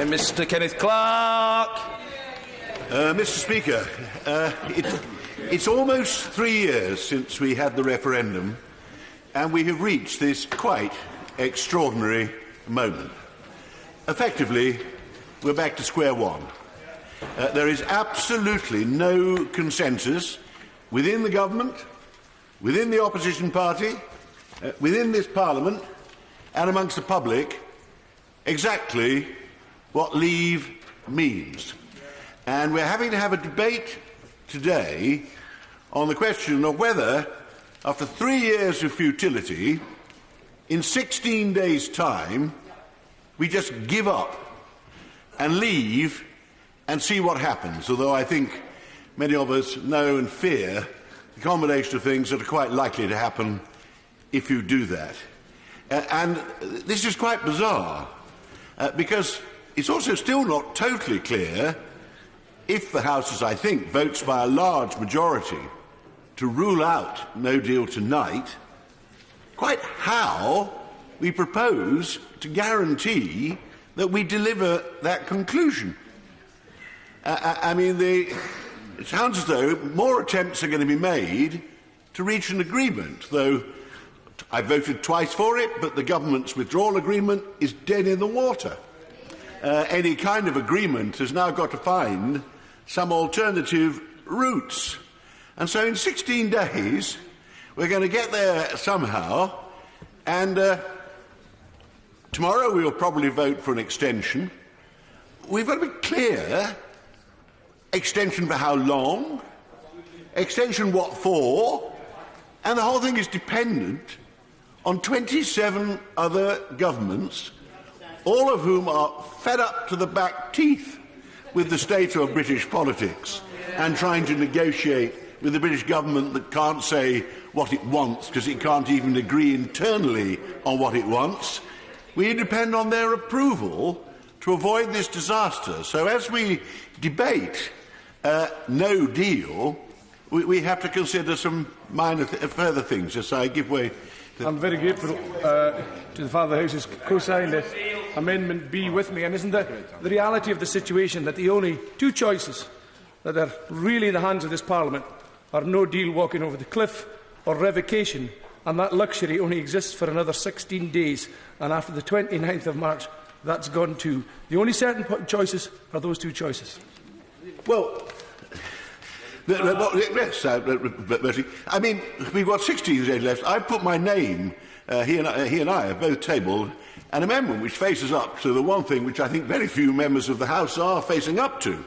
Mr. Kenneth Clarke. Mr. Speaker, it's almost 3 years since we had the referendum, and we have reached this quite extraordinary moment. Effectively, we're back to square one. There is absolutely no consensus within the government, within the opposition party, within this Parliament, and amongst the public exactly what leave means. And we're having to have a debate today on the question of whether, after 3 years of futility, in 16 days' time, we just give up and leave and see what happens, although I think many of us know and fear the combination of things that are quite likely to happen if you do that. And this is quite bizarre, because it's also still not totally clear, if the House, as I think, votes by a large majority to rule out no deal tonight, quite how we propose to guarantee that we deliver that conclusion. It sounds as though more attempts are going to be made to reach an agreement, though I voted twice for it, but the government's withdrawal agreement is dead in the water. Any kind of agreement has now got to find some alternative routes. And so in 16 days, we're going to get there somehow, and tomorrow we will probably vote for an extension. We've got to be clear. Extension for how long? Extension what for? And the whole thing is dependent on 27 other governments, all of whom are fed up to the back teeth with the state of British politics and trying to negotiate with the British government that can't say what it wants because it can't even agree internally on what it wants. We depend on their approval to avoid this disaster. So as we debate no deal, we have to consider some minor further things. Yes, I give way. I'm very grateful to the Father of the House who's co-signed Amendment B with me. And isn't the reality of the situation that the only two choices that are really in the hands of this Parliament are no deal walking over the cliff or revocation, and that luxury only exists for another 16 days, and after the 29th of March that's gone too. The only certain choices are those two choices. Well, yes, Bertie. I mean, we've got 16 days left. I've put my name, he and I have both tabled an amendment which faces up to the one thing which I think very few members of the House are facing up to.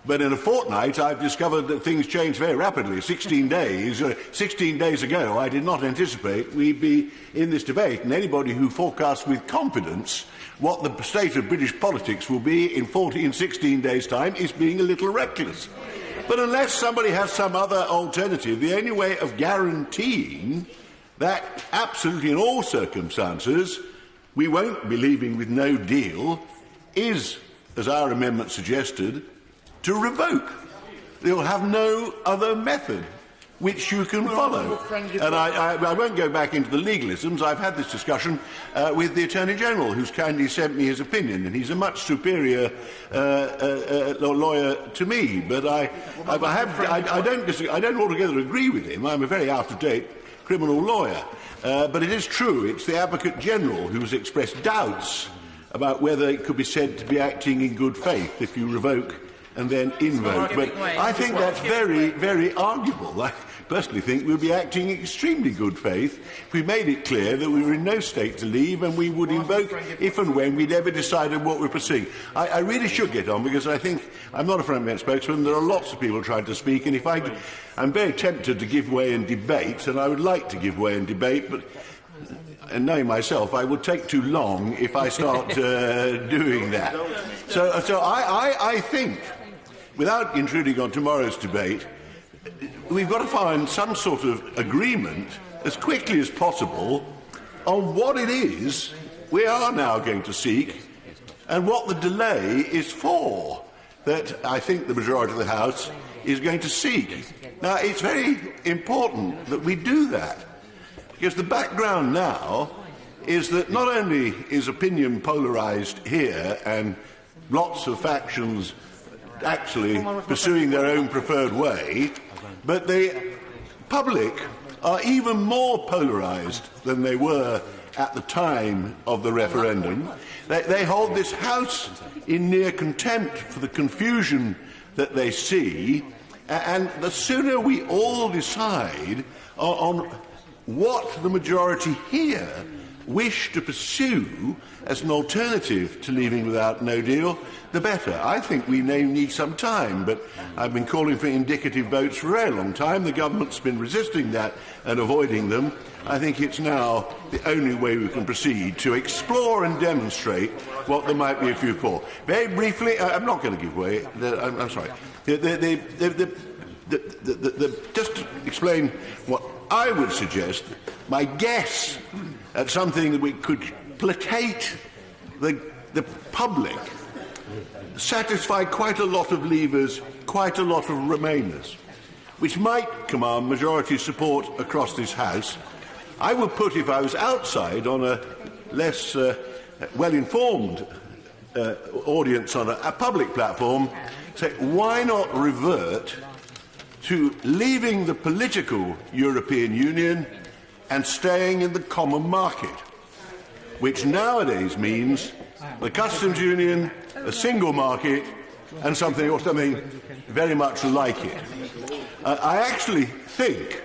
But in a fortnight, I've discovered that things change very rapidly. 16 days ago, I did not anticipate we'd be in this debate, and anybody who forecasts with confidence what the state of British politics will be in 16 days' time is being a little reckless. But unless somebody has some other alternative, the only way of guaranteeing that absolutely in all circumstances we won't be leaving with no deal is, as our amendment suggested, to revoke. They will have no other method which you can follow. And I won't go back into the legalisms. I've had this discussion with the Attorney-General, who's kindly sent me his opinion, and he's a much superior lawyer to me. But I don't altogether agree with him. I'm a very out-of-date criminal lawyer. But it is true, it's the Advocate-General who's expressed doubts about whether it could be said to be acting in good faith if you revoke and then invoke. But I think that's very, very arguable. I personally think we'll be acting in extremely good faith if we made it clear that we were in no state to leave and we would invoke if and when we'd ever decided what we're pursuing. I really should get on because I think I'm not a front-bench spokesman. There are lots of people trying to speak, and I'm very tempted to give way and debate, and I would like to give way and debate, but and knowing myself, I would take too long if I start doing that. So I think, without intruding on tomorrow's debate, we've got to find some sort of agreement as quickly as possible on what it is we are now going to seek and what the delay is for that I think the majority of the House is going to seek. Now, it's very important that we do that, because the background now is that not only is opinion polarised here and lots of factions actually pursuing their own preferred way, but the public are even more polarised than they were at the time of the referendum. They hold this House in near contempt for the confusion that they see, and the sooner we all decide on what the majority here wish to pursue as an alternative to leaving without no deal, the better. I think we may need some time, but I've been calling for indicative votes for a very long time. The government's been resisting that and avoiding them. I think it's now the only way we can proceed to explore and demonstrate what there might be a few for. Very briefly, I'm not going to give way. I'm sorry. Just to explain what I would suggest, my guess at something that we could placate the public, satisfy quite a lot of leavers, quite a lot of remainers, which might command majority support across this House. I would put, if I was outside on a less well-informed audience on a public platform, say, why not revert to leaving the political European Union and staying in the common market, which nowadays means the customs union, a single market, and something very much like it. I actually think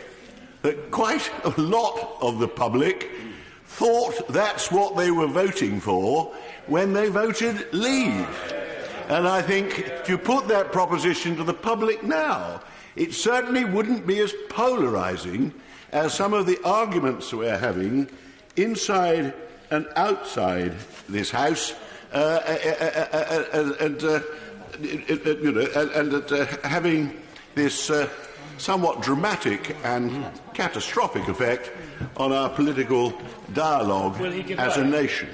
that quite a lot of the public thought that's what they were voting for when they voted leave. And I think if you put that proposition to the public now, it certainly wouldn't be as polarising as some of the arguments we're having inside and outside this House, having this somewhat dramatic and catastrophic effect on our political dialogue as a nation.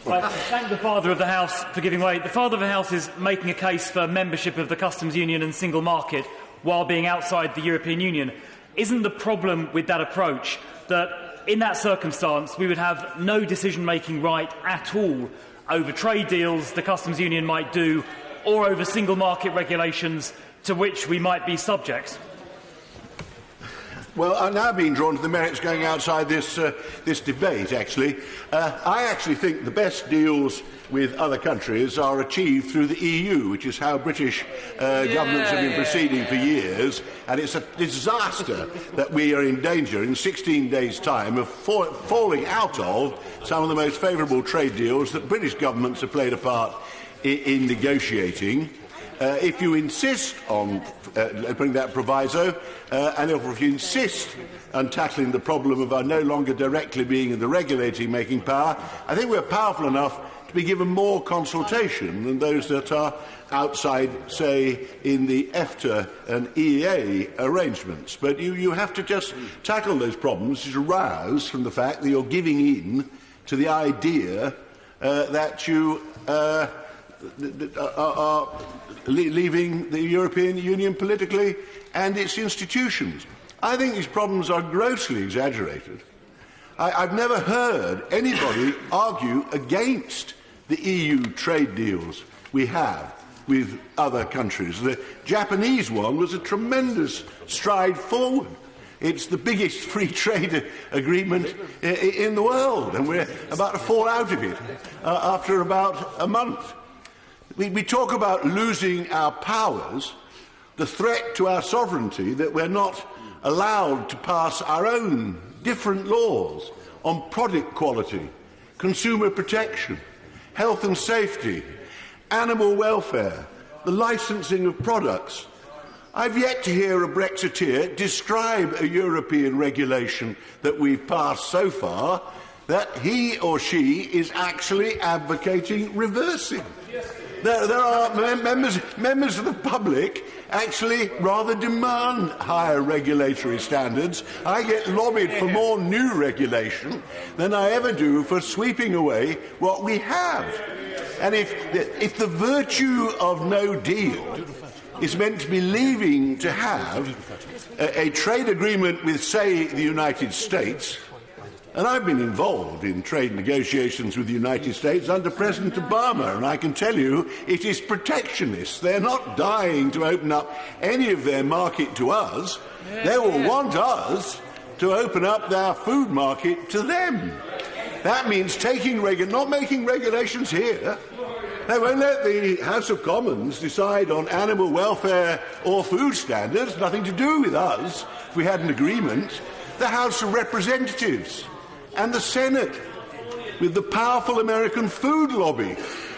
Right, thank the Father of the House for giving way. The Father of the House is making a case for membership of the customs union and single market while being outside the European Union. Isn't the problem with that approach that in that circumstance we would have no decision-making right at all over trade deals the customs union might do or over single market regulations to which we might be subject? Well, I'm now being drawn to the merits going outside this debate, actually. I actually think the best deals with other countries are achieved through the EU, which is how British governments have been proceeding for years, and it's a disaster that we are in danger in 16 days' time of falling out of some of the most favourable trade deals that British governments have played a part in negotiating. If you insist on putting that proviso, and if you insist on tackling the problem of our no longer directly being in the regulating making power, I think we're powerful enough to be given more consultation than those that are outside, say, in the EFTA and EEA arrangements. But you have to just tackle those problems which arise from the fact that you're giving in to the idea that you are leaving the European Union politically and its institutions. I think these problems are grossly exaggerated. I've never heard anybody argue against the EU trade deals we have with other countries. The Japanese one was a tremendous stride forward. It's the biggest free trade agreement in the world, and we're about to fall out of it after about a month. We talk about losing our powers, the threat to our sovereignty that we're not allowed to pass our own different laws on product quality, consumer protection, health and safety, animal welfare, the licensing of products. I've yet to hear a Brexiteer describe a European regulation that we've passed so far that he or she is actually advocating reversing. There are members of the public actually rather demand higher regulatory standards. I get lobbied for more new regulation than I ever do for sweeping away what we have. And if the virtue of no deal is meant to be leaving to have a trade agreement with, say, the United States, And I've been involved in trade negotiations with the United States under President Obama, and I can tell you it is protectionist. They're not dying to open up any of their market to us. They will want us to open up their food market to them. That means not making regulations here. They won't let the House of Commons decide on animal welfare or food standards, nothing to do with us. If we had an agreement, the House of Representatives and the Senate, with the powerful American food lobby,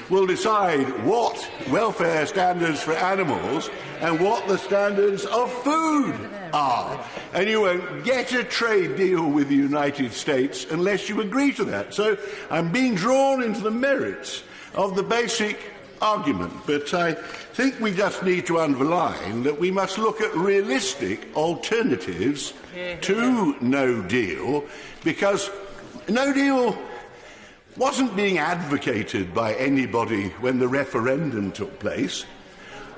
will decide what welfare standards for animals and what the standards of food are. And you won't get a trade deal with the United States unless you agree to that. So I'm being drawn into the merits of the basic argument, but I think we just need to underline that we must look at realistic alternatives to no deal, because no deal wasn't being advocated by anybody when the referendum took place.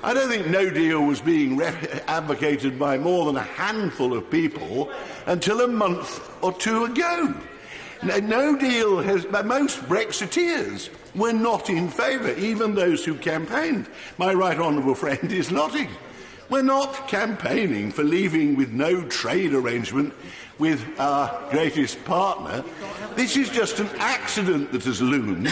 I don't think no deal was being advocated by more than a handful of people until a month or two ago. No deal most Brexiteers were not in favour, even those who campaigned. My right honourable friend is nodding. We're not campaigning for leaving with no trade arrangement with our greatest partner. This is just an accident that has loomed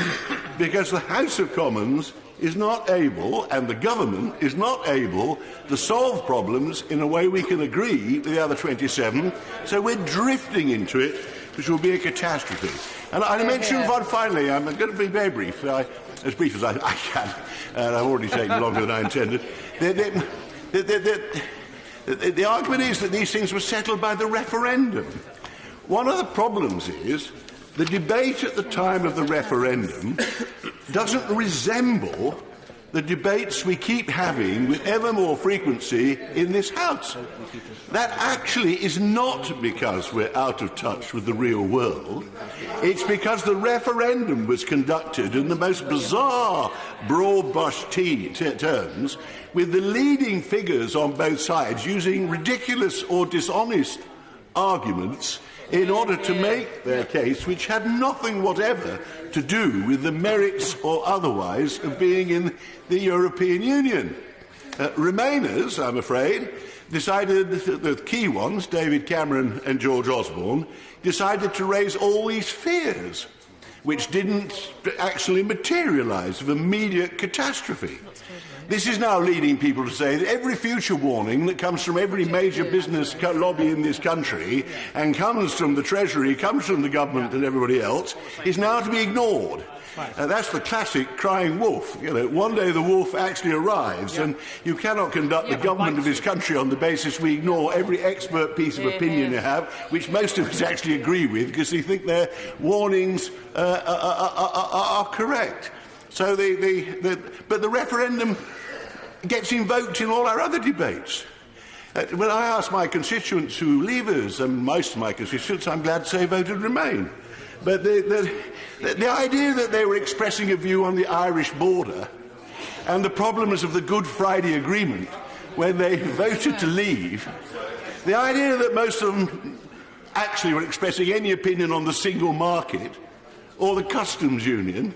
because the House of Commons is not able, and the government is not able, to solve problems in a way we can agree with the other 27, so we're drifting into it, which will be a catastrophe. And I mentioned one finally, I'm going to be very brief, as brief as I can, and I've already taken longer than I intended. The argument is that these things were settled by the referendum. One of the problems is the debate at the time of the referendum doesn't resemble the debates we keep having with ever more frequency in this House. That actually is not because we're out of touch with the real world. It's because the referendum was conducted in the most bizarre, broad-brush terms, with the leading figures on both sides using ridiculous or dishonest arguments in order to make their case, which had nothing whatever to do with the merits or otherwise of being in the European Union. Remainers, I'm afraid, decided, the key ones, David Cameron and George Osborne, decided to raise all these fears, which didn't actually materialise of immediate catastrophe. This is now leading people to say that every future warning that comes from every major business lobby in this country and comes from the Treasury, comes from the government and everybody else, is now to be ignored. That's the classic crying wolf. You know, one day the wolf actually arrives, and you cannot conduct the government of this country on the basis we ignore every expert piece of opinion you have, which most of us actually agree with because we think their warnings are correct. So but the referendum gets invoked in all our other debates. When I ask my constituents who leave us, and most of my constituents, I'm glad to say, voted Remain. But the idea that they were expressing a view on the Irish border and the problems of the Good Friday Agreement when they voted to leave, the idea that most of them actually were expressing any opinion on the single market or the customs union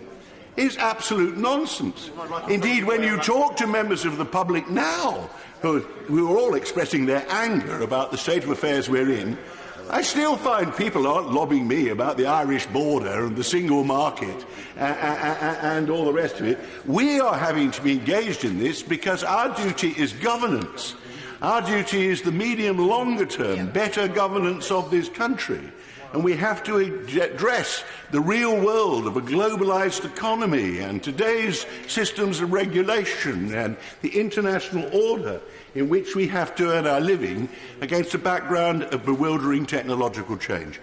is absolute nonsense. Indeed, when you talk to members of the public now who are all expressing their anger about the state of affairs we're in, I still find people aren't lobbying me about the Irish border and the single market and all the rest of it. We are having to be engaged in this because our duty is governance. Our duty is the medium-longer term, better governance of this country. And we have to address the real world of a globalised economy and today's systems of regulation and the international order in which we have to earn our living against a background of bewildering technological change.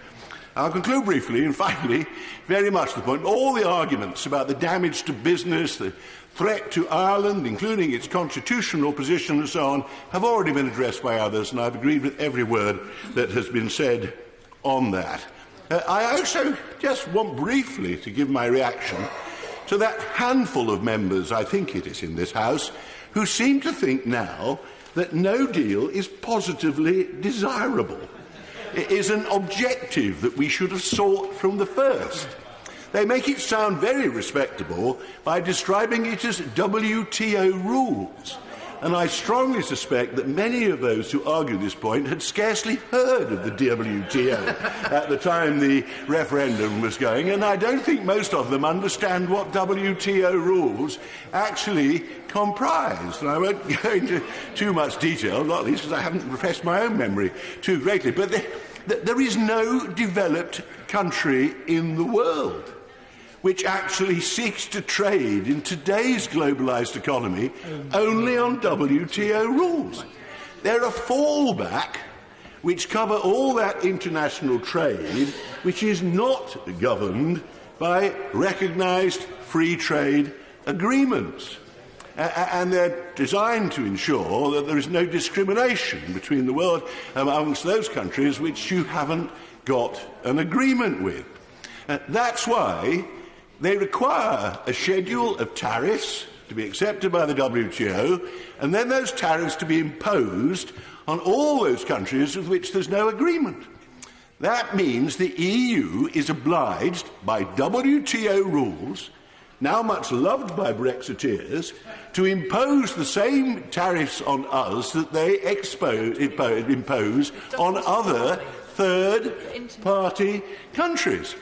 I'll conclude briefly, and finally, very much the point, all the arguments about the damage to business, the threat to Ireland, including its constitutional position and so on, have already been addressed by others, and I've agreed with every word that has been said on that. I also just want briefly to give my reaction to that handful of members, I think it is in this House, who seem to think now that no deal is positively desirable. is an objective that we should have sought from the first. They make it sound very respectable by describing it as WTO rules. And I strongly suspect that many of those who argue this point had scarcely heard of the WTO at the time the referendum was going, and I don't think most of them understand what WTO rules actually comprise. And I won't go into too much detail, not least because I haven't refreshed my own memory too greatly, but there is no developed country in the world which actually seeks to trade in today's globalised economy only on WTO rules. They're a fallback which cover all that international trade which is not governed by recognised free trade agreements. And they're designed to ensure that there is no discrimination between the world amongst those countries which you haven't got an agreement with. That's why they require a schedule of tariffs to be accepted by the WTO, and then those tariffs to be imposed on all those countries with which there's no agreement. That means the EU is obliged by WTO rules, now much loved by Brexiteers, to impose the same tariffs on us that they impose on other third-party countries.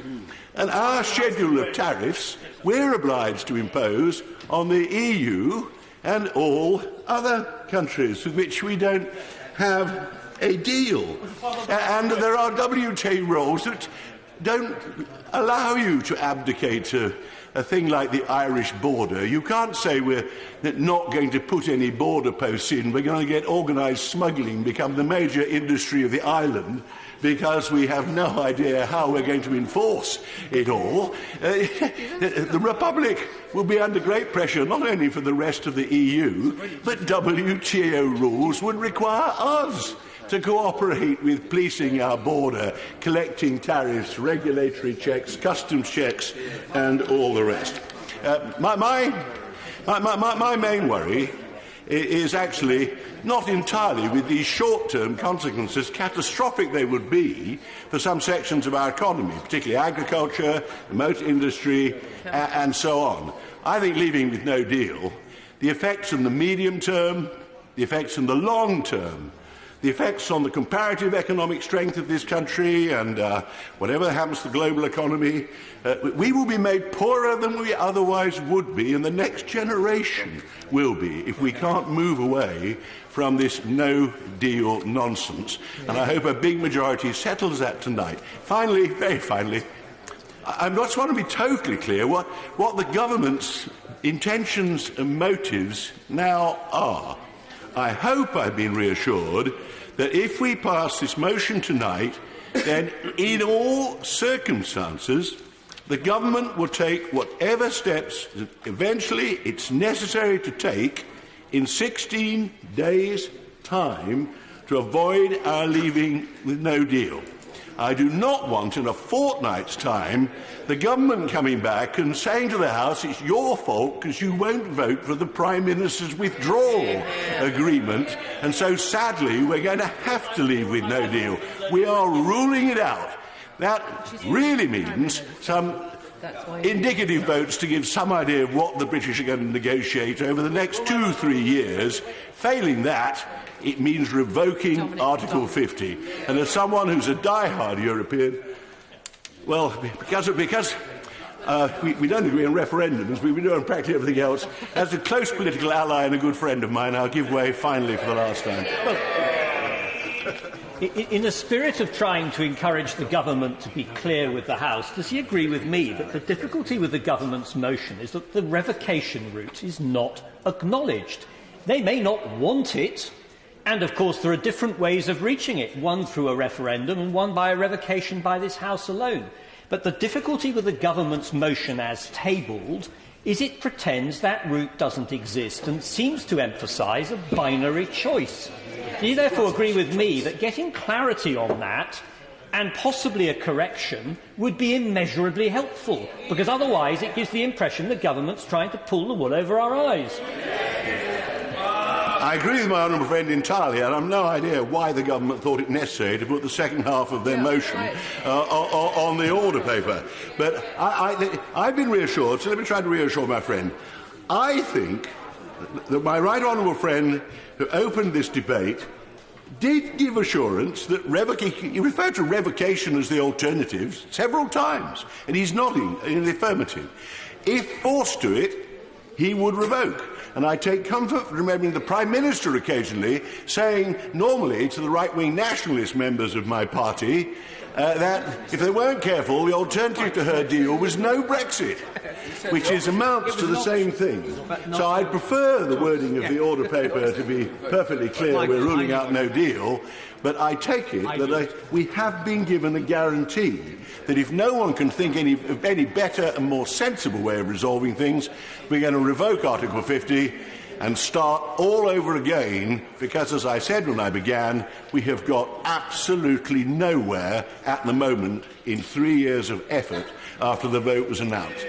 And our schedule of tariffs we're obliged to impose on the EU and all other countries with which we don't have a deal. And there are WTO rules that don't allow you to abdicate a thing like the Irish border. You can't say we're not going to put any border posts in. We're going to get organised smuggling become the major industry of the island because we have no idea how we're going to enforce it all. The Republic will be under great pressure not only for the rest of the EU, but WTO rules would require us to cooperate with policing our border, collecting tariffs, regulatory checks, customs checks, and all the rest. My main worry is actually not entirely with these short-term consequences, catastrophic they would be for some sections of our economy, particularly agriculture, the motor industry, and so on. I think leaving with no deal, the effects in the medium term, the effects in the long term, the effects on the comparative economic strength of this country and whatever happens to the global economy, we will be made poorer than we otherwise would be, and the next generation will be, if we can't move away from this no-deal nonsense. And I hope a big majority settles that tonight. Finally, very finally, I just want to be totally clear what the government's intentions and motives now are. I hope I've been reassured that if we pass this motion tonight, then in all circumstances, the government will take whatever steps that eventually it's necessary to take in 16 days' time to avoid our leaving with no deal. I do not want, in a fortnight's time, the government coming back and saying to the House, it's your fault because you won't vote for the Prime Minister's withdrawal agreement, and so sadly we're going to have to leave with no deal. We are ruling it out. That really means some indicative votes to give some idea of what the British are going to negotiate over the next 2-3 years. Failing that, it means revoking Article 50. And as someone who's a die-hard European, well, because we don't agree on referendums, we do on practically everything else, as a close political ally and a good friend of mine, I'll give way finally for the last time. In the spirit of trying to encourage the government to be clear with the House, does he agree with me that the difficulty with the government's motion is that the revocation route is not acknowledged? They may not want it, and of course there are different ways of reaching it, one through a referendum and one by a revocation by this House alone. But the difficulty with the government's motion as tabled is it pretends that route doesn't exist and seems to emphasise a binary choice. Do you therefore agree with me that getting clarity on that and possibly a correction would be immeasurably helpful? Because otherwise it gives the impression the government's trying to pull the wool over our eyes. I agree with my honourable friend entirely, and I've no idea why the government thought it necessary to put the second half of their motion on the order paper. But I've been reassured, so let me try to reassure my friend. I think that my right honourable friend who opened this debate did give assurance that revocation, he referred to revocation as the alternative several times, and he's nodding in the affirmative. If forced to it, he would revoke. And I take comfort from remembering the Prime Minister occasionally saying, normally to the right-wing nationalist members of my party, that if they weren't careful, the alternative to her deal was no Brexit, which amounts to the same thing. So I'd prefer the wording of the order paper to be perfectly clear, we're ruling out no deal, but I take it that we have been given a guarantee that if no one can think of any better and more sensible way of resolving things, we're going to revoke Article 50 and start all over again, because, as I said when I began, we have got absolutely nowhere at the moment in 3 years of effort after the vote was announced.